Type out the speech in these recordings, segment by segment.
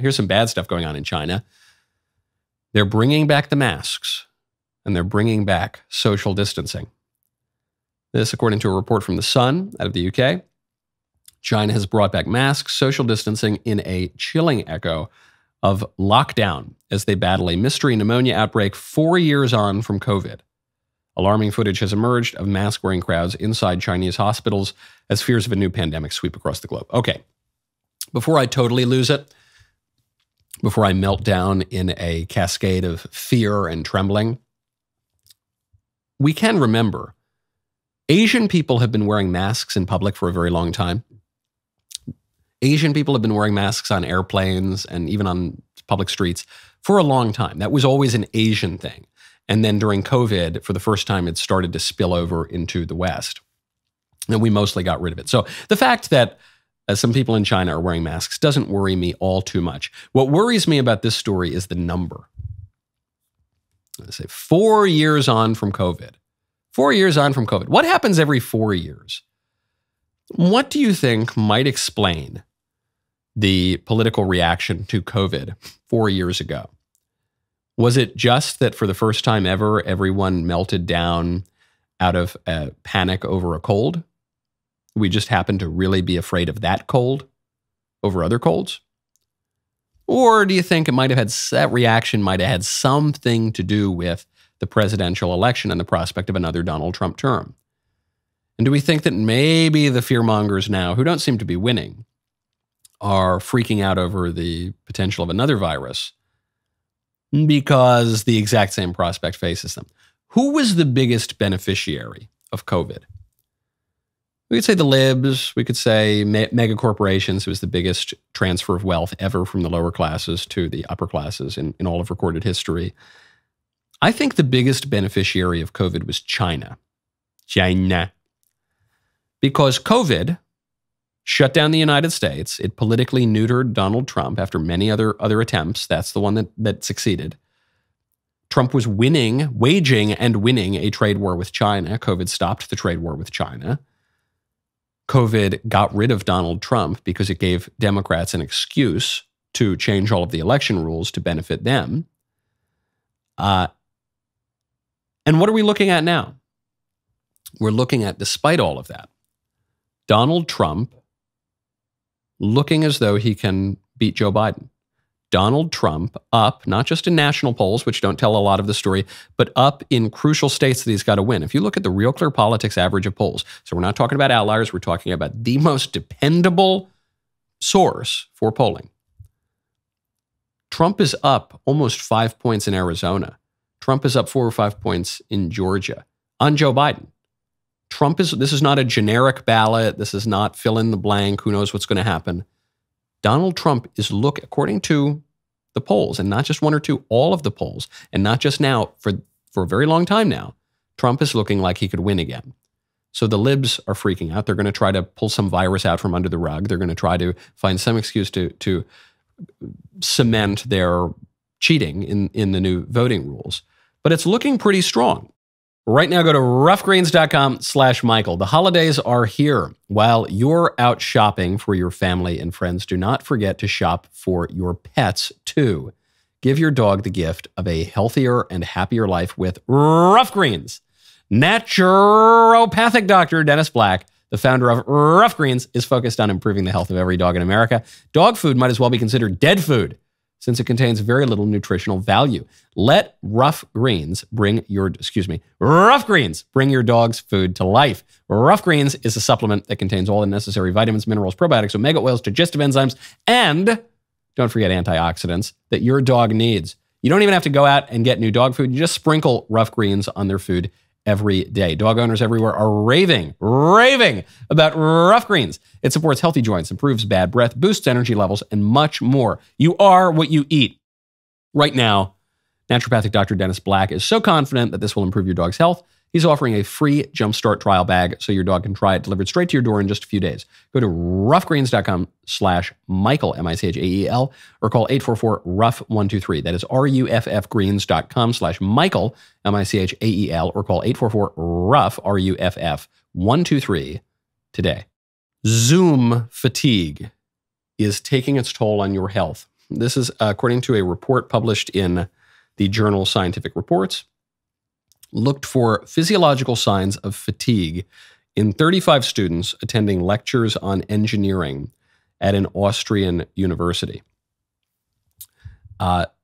here's some bad stuff going on in China. They're bringing back the masks, and they're bringing back social distancing. This, according to a report from The Sun out of the UK. China has brought back masks, social distancing in a chilling echo of lockdown as they battle a mystery pneumonia outbreak 4 years on from COVID. Alarming footage has emerged of mask-wearing crowds inside Chinese hospitals as fears of a new pandemic sweep across the globe. Okay, before I totally lose it, before I melt down in a cascade of fear and trembling, we can remember Asian people have been wearing masks in public for a very long time. Asian people have been wearing masks on airplanes and even on public streets for a long time. That was always an Asian thing. And then during COVID, for the first time, it started to spill over into the West. And we mostly got rid of it. So the fact that some people in China are wearing masks doesn't worry me all too much. What worries me about this story is the number. I say 4 years on from COVID. 4 years on from COVID. What happens every 4 years? What do you think might explain the political reaction to COVID 4 years ago? Was it just that for the first time ever, everyone melted down out of a panic over a cold? We just happened to really be afraid of that cold over other colds? Or do you think it might have had, that reaction might have had something to do with the presidential election and the prospect of another Donald Trump term? And do we think that maybe the fearmongers now, who don't seem to be winning, are freaking out over the potential of another virus because the exact same prospect faces them? Who was the biggest beneficiary of COVID? We could say the libs. We could say mega corporations. It was the biggest transfer of wealth ever from the lower classes to the upper classes in all of recorded history. I think the biggest beneficiary of COVID was China. China. Because COVID shut down the United States. It politically neutered Donald Trump after many other attempts. That's the one that succeeded. Trump was waging and winning a trade war with China. COVID stopped the trade war with China. COVID got rid of Donald Trump because it gave Democrats an excuse to change all of the election rules to benefit them. And what are we looking at now? We're looking at, despite all of that, Donald Trump looking as though he can beat Joe Biden. Donald Trump up, not just in national polls, which don't tell a lot of the story, but up in crucial states that he's got to win. If you look at the Real Clear Politics average of polls, so we're not talking about outliers, we're talking about the most dependable source for polling. Trump is up almost 5 points in Arizona. Trump is up 4 or 5 points in Georgia on Joe Biden. This is not a generic ballot. This is not fill in the blank. Who knows what's going to happen? Donald Trump is, according to the polls, and not just one or two, all of the polls, and not just now, for a very long time now, Trump is looking like he could win again. So the libs are freaking out. They're going to try to pull some virus out from under the rug. They're going to try to find some excuse to cement their cheating in the new voting rules. But it's looking pretty strong. Right now, go to roughgreens.com/Michael. The holidays are here. While you're out shopping for your family and friends, do not forget to shop for your pets too. Give your dog the gift of a healthier and happier life with Rough Greens. Naturopathic Dr. Dennis Black, the founder of Rough Greens, is focused on improving the health of every dog in America. Dog food might as well be considered dead food, since it contains very little nutritional value. Let Rough Greens bring your dog's food to life. Rough Greens is a supplement that contains all the necessary vitamins, minerals, probiotics, omega oils, digestive enzymes, and don't forget antioxidants that your dog needs. You don't even have to go out and get new dog food. You just sprinkle Rough Greens on their food every day. Dog owners everywhere are raving about Rough Greens. It supports healthy joints, improves bad breath, boosts energy levels, and much more. You are what you eat. Right now, naturopathic Dr. Dennis Black is so confident that this will improve your dog's health, he's offering a free Jumpstart trial bag so your dog can try it delivered straight to your door in just a few days. Go to roughgreens.com/Michael, M-I-C-H-A-E-L, or call 844-ROUGH-123. That is ruffgreens.com/Michael, M-I-C-H-A-E-L, or call 844-ROUGH, RUFF-123 today. Zoom fatigue is taking its toll on your health. This is according to a report published in the journal Scientific Reports, looked for physiological signs of fatigue in 35 students attending lectures on engineering at an Austrian university.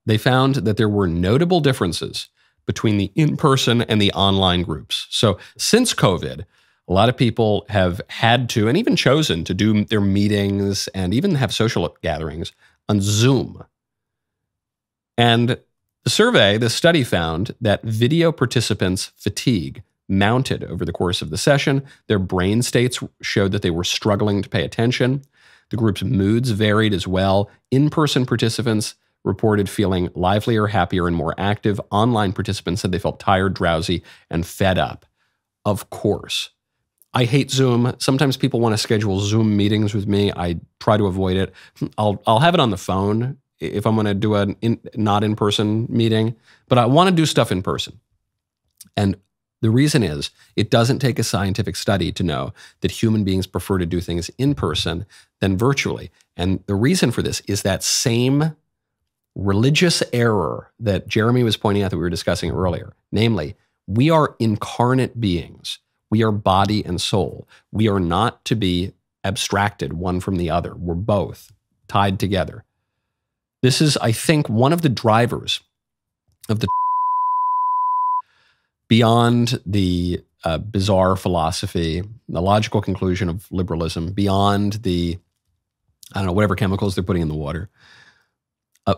They found that there were notable differences between the in-person and the online groups. So since COVID, a lot of people have had to, and even chosen to do their meetings and even have social gatherings on Zoom. And the study found that video participants' fatigue mounted over the course of the session. Their brain states showed that they were struggling to pay attention. The group's moods varied as well. In-person participants reported feeling livelier, happier, and more active. Online participants said they felt tired, drowsy, and fed up. Of course. I hate Zoom. Sometimes people want to schedule Zoom meetings with me. I try to avoid it. I'll have it on the phone if I'm going to do a not in-person meeting, but I want to do stuff in person. And the reason is it doesn't take a scientific study to know that human beings prefer to do things in person than virtually. And the reason for this is that same religious error that Jeremy was pointing out that we were discussing earlier. Namely, we are incarnate beings. We are body and soul. We are not to be abstracted one from the other. We're both tied together. This is, I think, one of the drivers of the beyond the bizarre philosophy, the logical conclusion of liberalism, beyond the, I don't know, whatever chemicals they're putting in the water.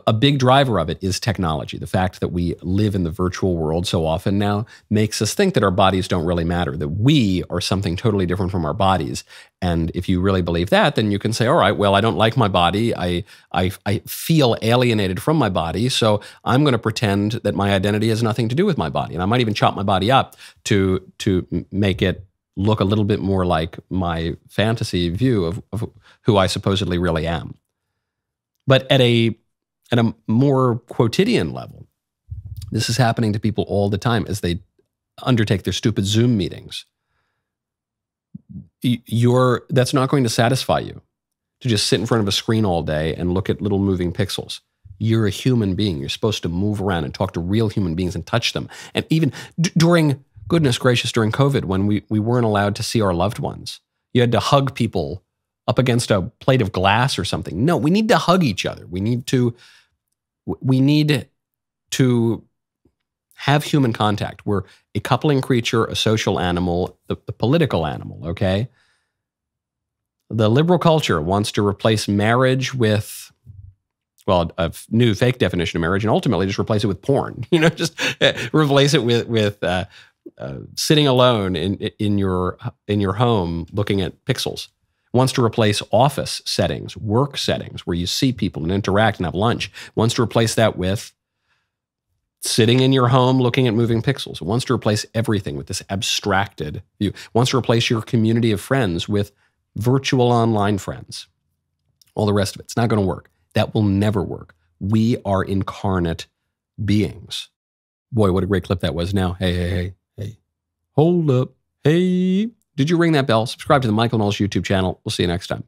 A big driver of it is technology. The fact that we live in the virtual world so often now makes us think that our bodies don't really matter, that we are something totally different from our bodies. And if you really believe that, then you can say, all right, well, I don't like my body. I feel alienated from my body, so I'm going to pretend that my identity has nothing to do with my body. And I might even chop my body up to make it look a little bit more like my fantasy view of who I supposedly really am. But at a more quotidian level, this is happening to people all the time as they undertake their stupid Zoom meetings. That's not going to satisfy you to just sit in front of a screen all day and look at little moving pixels. You're a human being. You're supposed to move around and talk to real human beings and touch them. And even during, goodness gracious, during COVID, when we weren't allowed to see our loved ones, you had to hug people up against a plate of glass or something. No, we need to hug each other. We need to have human contact. We're a coupling creature, a social animal, the political animal, okay? The liberal culture wants to replace marriage with, well, a new fake definition of marriage, and ultimately just replace it with porn. Just replace it with sitting alone in your home looking at pixels. Wants to replace office settings, work settings, where you see people and interact and have lunch. Wants to replace that with sitting in your home looking at moving pixels. It wants to replace everything with this abstracted view. It wants to replace your community of friends with virtual online friends. All the rest of it. It's not going to work. That will never work. We are incarnate beings. Boy, what a great clip that was now. Hey. Hold up. Hey. Did you ring that bell? Subscribe to the Michael Knowles YouTube channel. We'll see you next time.